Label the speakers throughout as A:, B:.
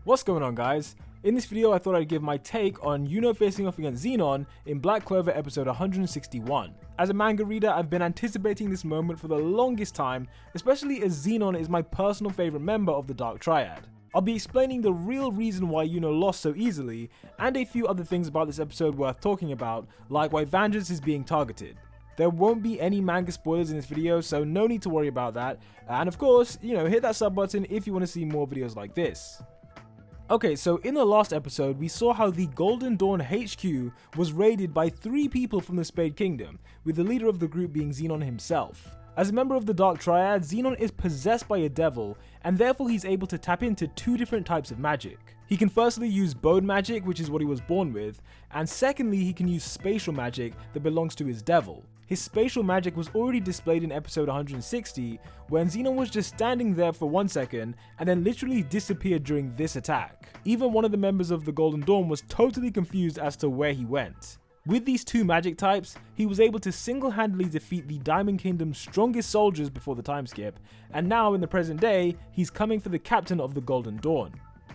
A: What's going on, guys? In this video I thought I'd give my take on Yuno facing off against Zenon in Black Clover episode 161. As a manga reader, I've been anticipating this moment for the longest time, especially as Zenon is my personal favourite member of the Dark Triad. I'll be explaining the real reason why Yuno lost so easily, and a few other things about this episode worth talking about, like why vengeance is being targeted. There won't be any manga spoilers in this video, so no need to worry about that, and of course, hit that sub button if you want to see more videos like this. Okay, so in the last episode, we saw how the Golden Dawn HQ was raided by 3 people from the Spade Kingdom, with the leader of the group being Zenon himself. As a member of the Dark Triad, Zenon is possessed by a devil, and therefore he's able to tap into 2 different types of magic. He can firstly use bone magic, which is what he was born with, and secondly he can use spatial magic that belongs to his devil. His spatial magic was already displayed in episode 160, when Zenon was just standing there for 1 second and then literally disappeared during this attack. Even one of the members of the Golden Dawn was totally confused as to where he went. With these 2 magic types, he was able to single-handedly defeat the Diamond Kingdom's strongest soldiers before the time skip, and now in the present day, he's coming for the captain of the Golden Dawn.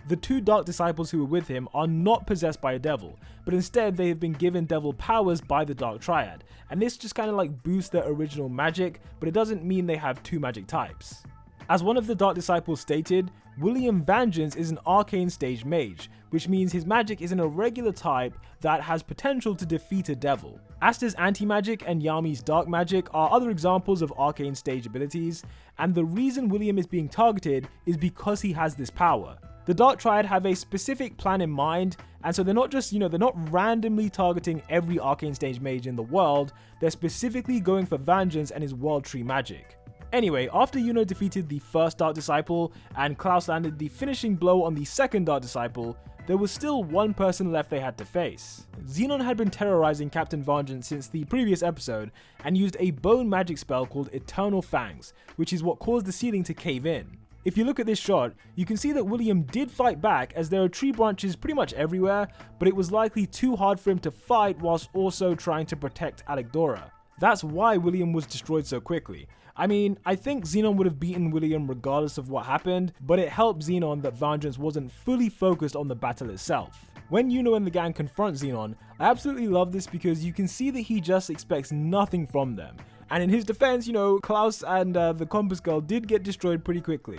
A: The 2 dark disciples who were with him are not possessed by a devil, but instead they have been given devil powers by the Dark Triad, and this just kind of like boosts their original magic, but it doesn't mean they have 2 magic types. As one of the dark disciples stated, William Vengeance is an arcane stage mage, which means his magic is an irregular type that has potential to defeat a devil. Asta's anti-magic and Yami's dark magic are other examples of arcane stage abilities, and the reason William is being targeted is because he has this power. The Dark Triad have a specific plan in mind, and so they're not just, they're not randomly targeting every arcane stage mage in the world, they're specifically going for Vengeance and his world tree magic. Anyway, after Yuno defeated the first Dark Disciple and Klaus landed the finishing blow on the second Dark Disciple, there was still one person left they had to face. Zenon had been terrorizing Captain Vengeance since the previous episode and used a bone magic spell called Eternal Fangs, which is what caused the ceiling to cave in. If you look at this shot, you can see that William did fight back as there are tree branches pretty much everywhere, but it was likely too hard for him to fight whilst also trying to protect Alexdora. That's why William was destroyed so quickly. I mean, I think Zenon would have beaten William regardless of what happened, but it helped Zenon that Vengeance wasn't fully focused on the battle itself. When Yuno and the gang confront Zenon, I absolutely love this because you can see that he just expects nothing from them. And in his defense, Klaus and the Compass Girl did get destroyed pretty quickly.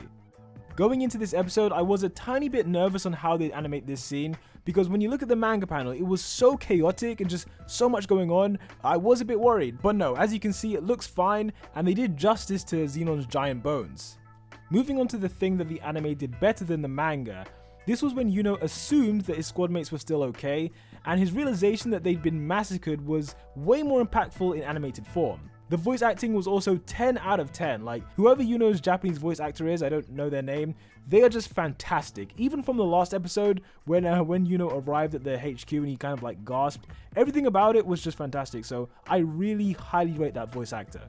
A: Going into this episode, I was a tiny bit nervous on how they'd animate this scene, because when you look at the manga panel, it was so chaotic and just so much going on, I was a bit worried. But no, as you can see, it looks fine, and they did justice to Zenon's giant bones. Moving on to the thing that the anime did better than the manga, this was when Yuno assumed that his squad mates were still okay, and his realization that they'd been massacred was way more impactful in animated form. The voice acting was also 10 out of 10, like whoever Yuno's Japanese voice actor is, I don't know their name, they are just fantastic. Even from the last episode when Yuno arrived at the HQ and he kind of like gasped, everything about it was just fantastic, so I really highly rate that voice actor.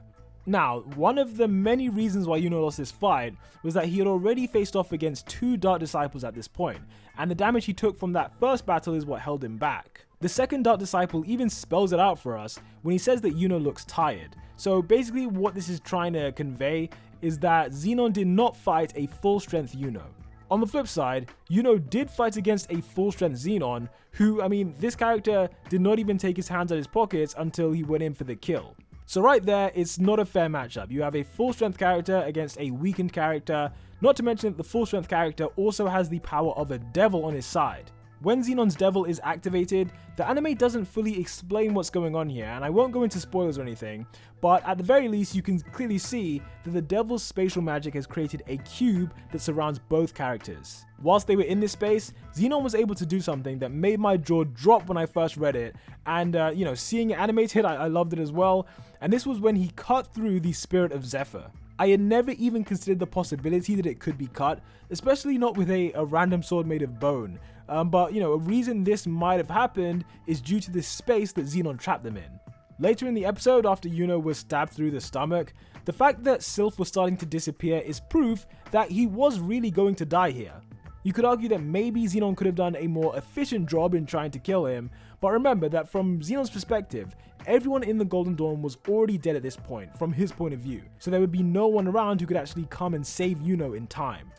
A: Now, one of the many reasons why Yuno lost this fight was that he had already faced off against 2 Dark Disciples at this point, and the damage he took from that first battle is what held him back. The second Dark Disciple even spells it out for us when he says that Yuno looks tired. So basically what this is trying to convey is that Zenon did not fight a full strength Yuno. On the flip side, Yuno did fight against a full strength Zenon, who, this character did not even take his hands out of his pockets until he went in for the kill. So right there, it's not a fair matchup. You have a full strength character against a weakened character, not to mention that the full strength character also has the power of a devil on his side. When Zenon's devil is activated, the anime doesn't fully explain what's going on here, and I won't go into spoilers or anything, but at the very least you can clearly see that the devil's spatial magic has created a cube that surrounds both characters. Whilst they were in this space, Zenon was able to do something that made my jaw drop when I first read it, and seeing it animated, I loved it as well, and this was when he cut through the spirit of Zephyr. I had never even considered the possibility that it could be cut, especially not with a random sword made of bone. But a reason this might have happened is due to this space that Zenon trapped them in. Later in the episode, after Yuno was stabbed through the stomach, the fact that Sylph was starting to disappear is proof that he was really going to die here. You could argue that maybe Zenon could have done a more efficient job in trying to kill him, but remember that from Zenon's perspective, everyone in the Golden Dawn was already dead at this point, from his point of view, so there would be no one around who could actually come and save Yuno in time.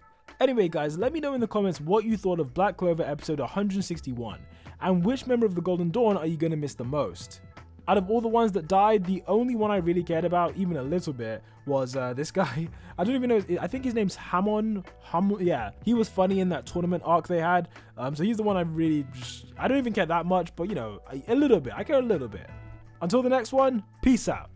A: Anyway guys, let me know in the comments what you thought of Black Clover episode 161, and which member of the Golden Dawn are you going to miss the most? Out of all the ones that died, the only one I really cared about, even a little bit, was this guy. I don't even know, I think his name's Hamon. Yeah, he was funny in that tournament arc they had. So he's the one I really, I don't even care that much, but you know, a little bit. I care a little bit. Until the next one, peace out.